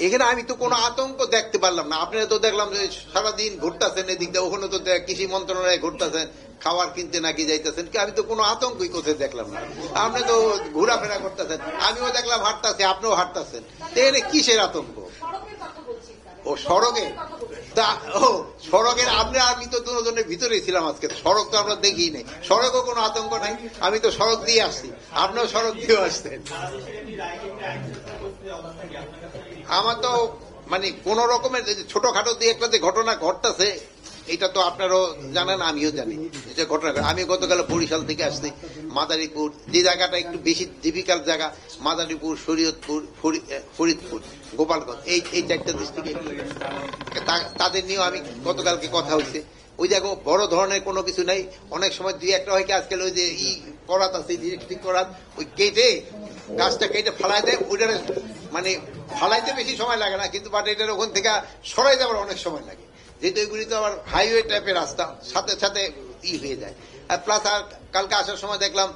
এখানে আমি তো কোনো আতঙ্ক দেখতে পারলাম না। আপনারা তো দেখলাম যে সারাদিন ঘুরতেছেন এদিক দিয়ে, ওখানে তো কৃষি মন্ত্রণালয়ে ঘুরতেছেন, খাবার কিনতে নাকি যাইতেছেন, আমি তো কোনো আতঙ্কই কোথায় দেখলাম না। আপনি তো ঘোরাফেরা করতেছেন, আমিও দেখলাম হাঁটতেছি, আপনিও হাঁটতেছেন, এখানে কিসের আতঙ্ক? ও সড়কে সড়কের আমি তো দুজনের ভিতরেই ছিলাম আজকে, সড়ক তো আমরা দেখি নাই, সড়কও কোনো আতঙ্ক নাই। আমি তো সড়ক দিয়ে আসছি, আপনিও সড়ক দিয়ে আসছেন। আমার তো মানে কোন রকমের ছোটখাটো দিয়ে একটা যে ঘটনা ঘটতেছে, এটা তো আপনারও জানেন, আমিও জানি যে ঘটনা। আমি গতকাল বরিশাল থেকে আসছি, মাদারীপুর যে জায়গাটা একটু বেশি ডিফিকাল্ট জায়গা, মাদারীপুর, শরীয়তপুর, ফরিদপুর, গোপালগঞ্জ, এই চারটা ডিস্ট্রিক্টে তাদের নিয়েও আমি গতকালকে কথা হয়েছে। ওই জায়গায় বড় ধরনের কোনো কিছু নাই। অনেক সময় দুই একটা হয় কি, আজকাল ওই যে করাত আছে, ইলেকট্রিক করাত, ওই কেটে গাছটা কেটে ফালাই দেয়, ওইটার মানে ফালাইতে বেশি সময় লাগে না, কিন্তু বাট এটার ওখান থেকে সরাই যাবার অনেক সময় লাগে, যেহেতু এগুলি তো আবার হাইওয়ে টাইপের রাস্তা, সাথে সাথে হয়ে যায়। আর প্লাস আর কালকে আসার সময় দেখলাম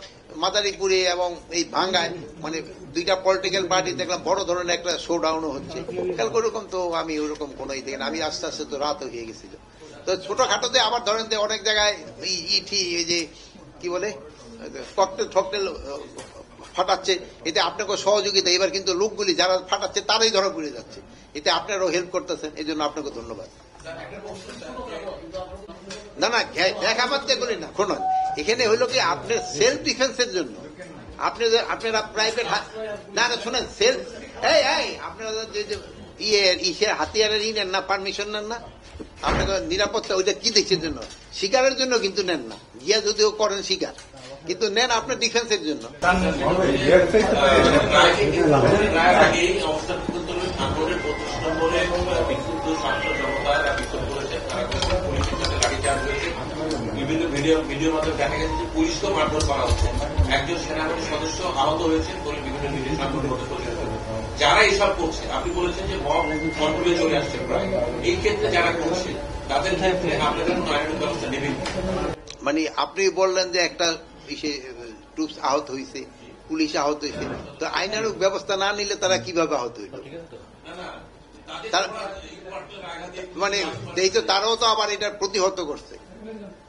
মাদারীপুরে এবং এই ভাঙ্গায় মানে দুইটা পলিটিক্যাল পার্টি দেখলাম বড় ধরনের একটা শোডাউনও হচ্ছে। কালকে ওরকম তো আমি ওরকম কোন দেখি না। আমি আস্তে আস্তে তো রাত হয়ে গেছিল। তো ছোটখাটোতে আবার ধরেন যে অনেক জায়গায় এই যে কি বলে ককটেল ফকটেল ফাটাচ্ছে, এতে আপনাকে সহযোগিতা। এবার কিন্তু লোকগুলি যারা ফাটাচ্ছে তারাই ধরা পড়ে যাচ্ছে, এতে আপনারাও হেল্প করতেছেন, এই জন্য আপনাকে ধন্যবাদ। না না দেখাবাদ করি না, শুনুন, এখানে হইল কি আপনার সেলফ ডিফেন্সের জন্য আপনারা প্রাইভেট না না শুনেন সেলফ আপনারা যে হাতিয়ারের নেন না, পারমিশন নেন না, আপনাকে নিরাপত্তা ওইটা কি দেখছেন জন্য, শিকারের জন্য কিন্তু নেন না, গিয়া যদিও করেন শিকার, কিন্তু নেন আপনার ডিফেন্সের জন্য। বিভিন্ন ভিডিওর মাধ্যমে দেখা গেছে যে পুলিশকেও মারধর করা হচ্ছে, একজন সেনাবাহিনীর সদস্য আহত হয়েছেন বলে বিভিন্ন ভিডিও সামনে যারা এসব করছে। আপনি বলেছেন যে মব কন্ট্রোলে চলে আসছে প্রায়, এই ক্ষেত্রে যারা করছে তাদের ক্ষেত্রে আপনাদের আইনের ব্যবস্থা নেবেন? মানে আপনি বললেন যে একটা ট্রুপস আহত হয়েছে, পুলিশ আহত হয়েছে, তো আইনানুগ ব্যবস্থা না নিলে তারা কিভাবে আহত হইল? মানে এই তো তারাও তো আবার এটা প্রতিহত করছে,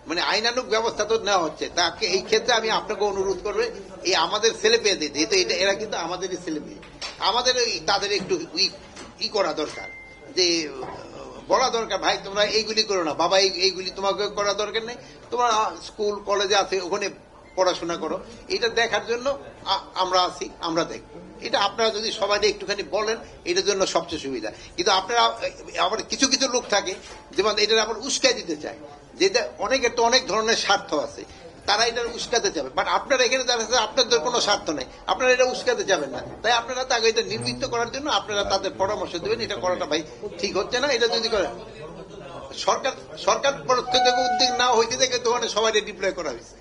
মানে আইনানুগ ব্যবস্থা তো নেওয়া হচ্ছে। তাকে এই ক্ষেত্রে আমি আপনাকে অনুরোধ করবো, এই আমাদের ছেলে পেয়েদের, যেহেতু এরা কিন্তু আমাদেরই ছেলে মেয়ে, আমাদের তাদের একটু করা দরকার, যে বলা দরকার, ভাই তোমরা এইগুলি করো না, বাবা এইগুলি তোমাকে করা দরকার নেই, তোমরা স্কুল কলেজে আছে ওখানে পড়াশোনা করো। এটা দেখার জন্য আমরা আছি, আমরা দেখবো। এটা আপনারা যদি সবাই একটুখানি বলেন, এটার জন্য সবচেয়ে সুবিধা। কিন্তু আপনারা আবার কিছু কিছু লোক থাকে যেমন এটা আবার উস্কাই দিতে চায়, যেটা অনেকের তো অনেক ধরনের স্বার্থ আছে, তারা এটা উস্কাতে যাবে। বাট আপনারা এখানে যারা আছে আপনাদের কোনো স্বার্থ নেই, আপনারা এটা উস্কাতে যাবেন না, তাই আপনারা তাকে এটা নির্বৃত্ত করার জন্য আপনারা তাদের পরামর্শ দেবেন, এটা করাটা ভাই ঠিক হচ্ছে না। এটা যদি করেন, সরকার উদ্যোগ না হইতে দেখে তো সবাই ডিপ্লয় করা হয়েছে।